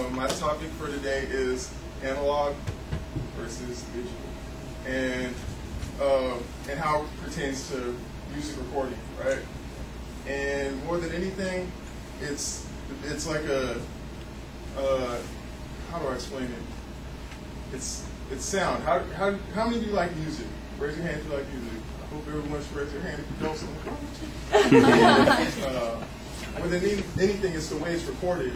My topic for today is analog versus digital, and how it pertains to music recording, right? And more than anything, it's like a how do I explain it? It's sound. How many of you like music? Raise your hand if you like music. I hope everyone should raise their hand if you don't. More than anything, it's the way it's recorded.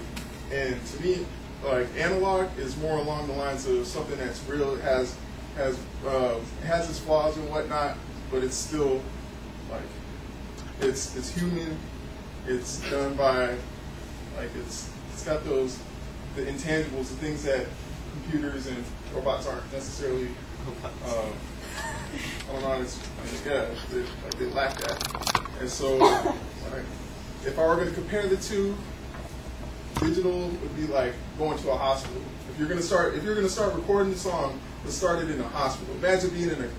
And to me, like analog is more along the lines of something that's real, has its flaws and whatnot, but it's still like it's human. It's done by it's got the intangibles, the things that computers and robots aren't necessarily. I don't know. They lack that. And so, if I were going to compare the two, digital would be like going to a hospital. If you're going to start recording the song, let's start it in a hospital. Imagine being in a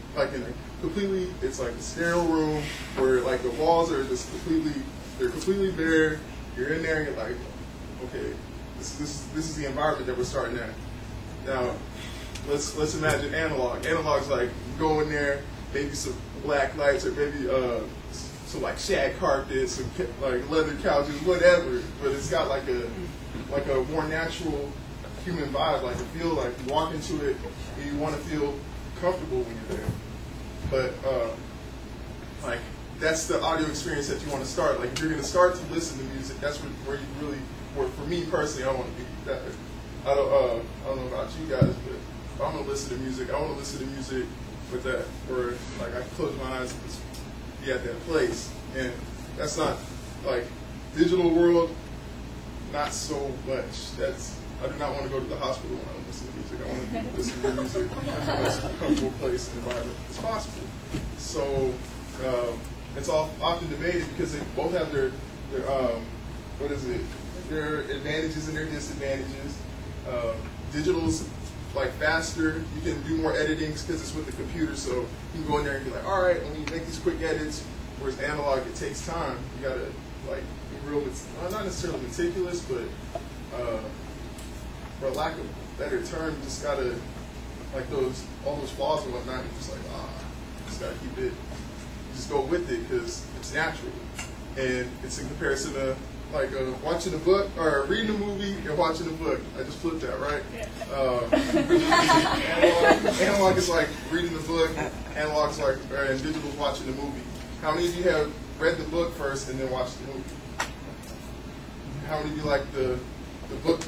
completely, it's like a sterile room where like the walls are just completely bare. You're in there and you're like, okay, this is the environment that we're starting at. Now, let's imagine analog. Analog's like go in there, maybe some black lights or maybe some like shag carpet, some like leather couches, whatever. But it's got like a more natural human vibe. Like you feel like you walk into it and you want to feel comfortable when you're there. But like that's the audio experience that you want to start. Like if you're going to start to listen to music, that's where you really. For me personally, I want to be that. I don't know about you guys, but if I'm gonna listen to music, I want to listen to music with that, where like I close my eyes and just be at that place. And that's not like digital world. Not so much. I do not want to go to the hospital when I listen to music. I want to listen to music in the most comfortable place and environment as possible. So it's often debated because they both have their their advantages and their disadvantages. Digital's like faster. You can do more editing because it's with the computer, so you can go in there and be like, all right, let me make these quick edits. Whereas analog, it takes time. You gotta like be real, not necessarily meticulous, but for lack of a better term, you just gotta like all those flaws and whatnot. You're just like you just gotta keep it. You just go with it because it's natural, and it's in comparison to like watching a book or reading a movie and watching a book. I just flipped that, right? Analog is like reading the book. Analog is like and digital is watching the movie. How many of you have read the book first and then watched the movie? How many of you like the book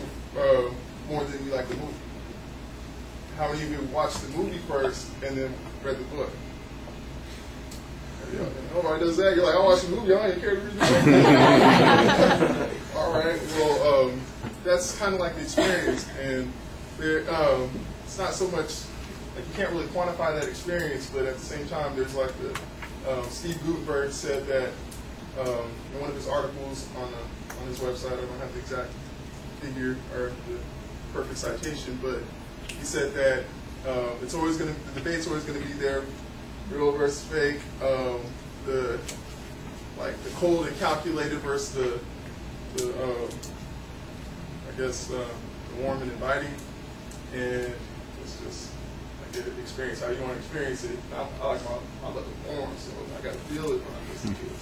more than you like the movie? How many of you watched the movie first and then read the book? Nobody does that. You're like, I watched the movie, I don't even care to read the book. All right, well, that's kind of like the experience, and it's not so much, like you can't really quantify that experience, but at the same time, there's like Steve Gutenberg said that in one of his articles on his website, I don't have the exact figure or the perfect citation, but he said that the debate's always going to be there. Real versus fake, the cold and calculated versus the warm and inviting, and it's just like an experience. How you want to experience it. I love it warm, so I got to feel it when I listen to it.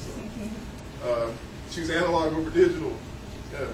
So choose analog over digital. Yeah.